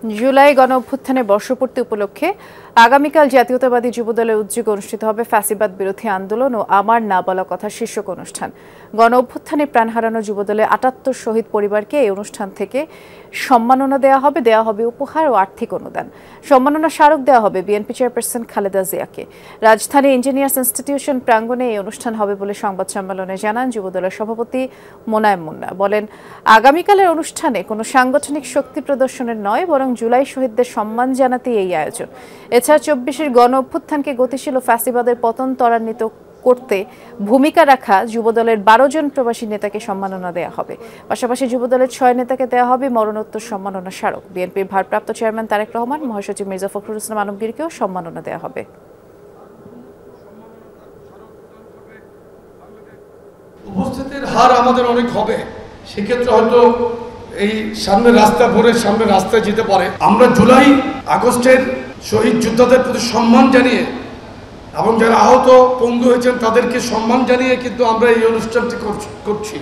জুলাই গণঅভ্যুত্থানে বর্ষপূর্তি উপলক্ষে আগামীকাল জাতীয়তাবাদী যুবদলের উদ্যোগে অনুষ্ঠিত হবে ফ্যাসিবাদ বিরোধী আন্দোলন ও আমার না বলা কথা শীর্ষক অনুষ্ঠান। গণঅভ্যুত্থানে প্রাণ হারানো যুবদলের ৭৮ শহীদ পরিবারকে এই অনুষ্ঠান থেকে সম্মাননা দেওয়া হবে উপহার ও আর্থিক অনুদান। সম্মাননা স্মারক দেওয়া হবে বিএনপি চেয়ারপারসন খালেদা জিয়াকে। রাজধানী ইঞ্জিনিয়ার্স ইনস্টিটিউশন প্রাঙ্গণে এই অনুষ্ঠান হবে বলে সংবাদ সম্মেলনে জানান যুবদলের সভাপতি মোনায়েম মুন্না। বলেন, আগামীকালের অনুষ্ঠানে কোনো সাংগঠনিক শক্তি প্রদর্শনের নয়, বরং জুলাই শহীদদের সম্মান জানাতেই এই আয়োজন। এছাড়া ২৪-এর গণ অভ্যুত্থানকে গতিশীল ও ফ্যাসিবাদের পতন ত্বরান্বিত করতে ভূমিকা রাখা যুবদলের ১২ জন প্রবাসী নেতাকে সম্মাননা দেওয়া হবে। পাশাপাশি যুবদলের ৬ নেতাকে দেওয়া হবে মরণোত্তর সম্মাননা স্মারক। বিএনপির ভারপ্রাপ্ত চেয়ারম্যান তারেক রহমান, মহাসচিব মির্জা ফখরুল ইসলাম আলমগীরকেও সম্মাননা দেওয়া হবে। উপস্থিতির হার আমাদের অনেক হবে, সেক্ষেত্রে হয়তো এই সামনে রাস্তা ভরে সামনে রাস্তায় যেতে পারে। আমরা জুলাই আগস্টের শহীদ যোদ্ধাদের প্রতি সম্মান জানিয়ে এবং যারা আহত পঙ্গু হয়েছেন তাদেরকে সম্মান জানিয়ে কিন্তু আমরা এই অনুষ্ঠানটি করছি।